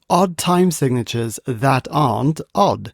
odd time signatures that aren't odd.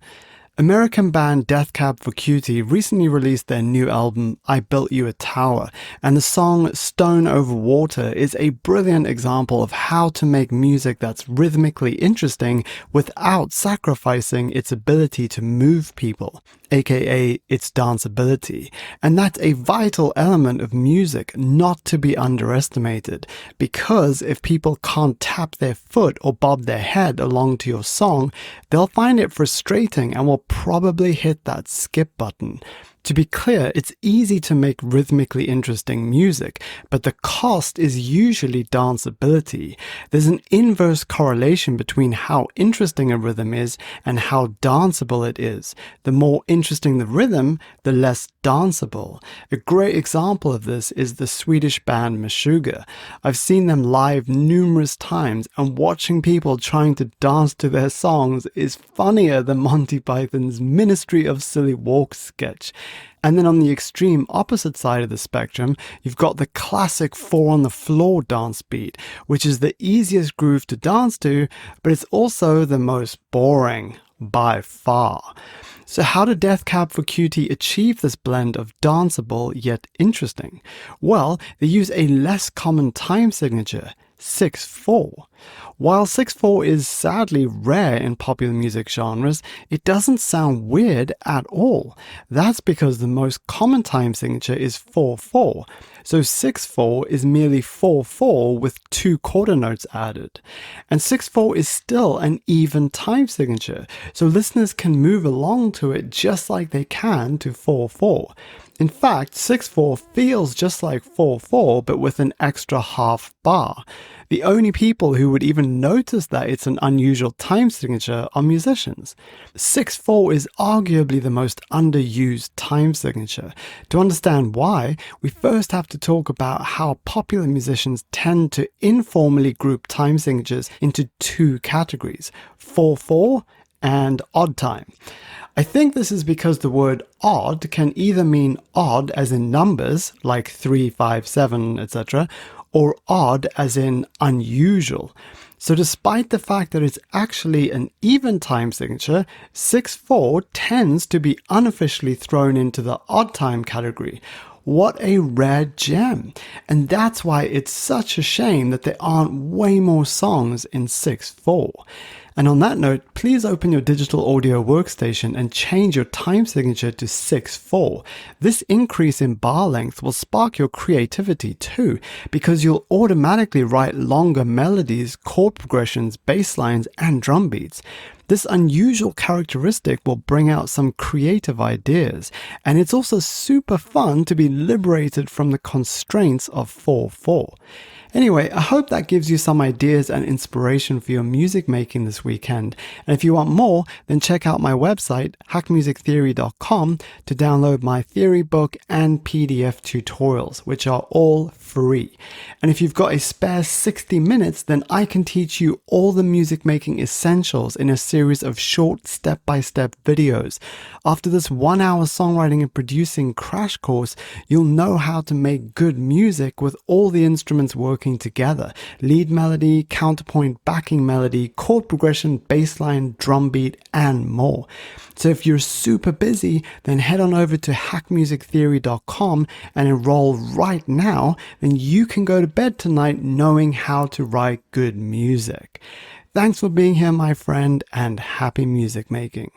American band Death Cab for Cutie recently released their new album, I Built You a Tower, and the song Stone Over Water is a brilliant example of how to make music that's rhythmically interesting without sacrificing its ability to move people, aka its danceability. And that's a vital element of music not to be underestimated, because if people can't tap their foot or bob their head along to your song, they'll find it frustrating and will probably hit that skip button. To be clear, it's easy to make rhythmically interesting music, but the cost is usually danceability. There's an inverse correlation between how interesting a rhythm is and how danceable it is. The more interesting the rhythm, the less danceable. A great example of this is the Swedish band Meshuggah. I've seen them live numerous times, and watching people trying to dance to their songs is funnier than Monty Python's Ministry of Silly Walks sketch. And then on the extreme opposite side of the spectrum, you've got the classic 4 on the floor dance beat, which is the easiest groove to dance to, but it's also the most boring by far. So how did Death Cab for Cutie achieve this blend of danceable yet interesting? Well, they use a less common time signature, 6/4. While 6/4 is sadly rare in popular music genres, it doesn't sound weird at all. That's because the most common time signature is 4/4. So 6/4 is merely 4/4 with 2 quarter notes added. And 6/4 is still an even time signature, so listeners can move along to it just like they can to 4/4. In fact, 6/4 feels just like 4/4 but with an extra half bar. The only people who would even notice that it's an unusual time signature are musicians. 6/4 is arguably the most underused time signature. To understand why, we first have to talk about how popular musicians tend to informally group time signatures into 2 categories, 4/4 and odd time. I think this is because the word odd can either mean odd as in numbers, like 3, 5, 7, etc., or odd as in unusual. So despite the fact that it's actually an even time signature, 6/4 tends to be unofficially thrown into the odd time category. What a rare gem. And that's why it's such a shame that there aren't way more songs in 6/4. And on that note, please open your digital audio workstation and change your time signature to 6/4. This increase in bar length will spark your creativity too, because you'll automatically write longer melodies, chord progressions, bass lines, and drum beats. This unusual characteristic will bring out some creative ideas, and it's also super fun to be liberated from the constraints of 4/4. Anyway, I hope that gives you some ideas and inspiration for your music making this weekend. And if you want more, then check out my website, hackmusictheory.com, to download my theory book and PDF tutorials, which are all free. And if you've got a spare 60 minutes, then I can teach you all the music making essentials in a series of short step-by-step videos. After this 1-hour songwriting and producing crash course, you'll know how to make good music with all the instruments working together: lead melody, counterpoint, backing melody, chord progression, bass line, drum beat, and more. So if you're super busy, then head on over to hackmusictheory.com and enroll right now, then you can go to bed tonight knowing how to write good music. Thanks for being here, my friend, and happy music making.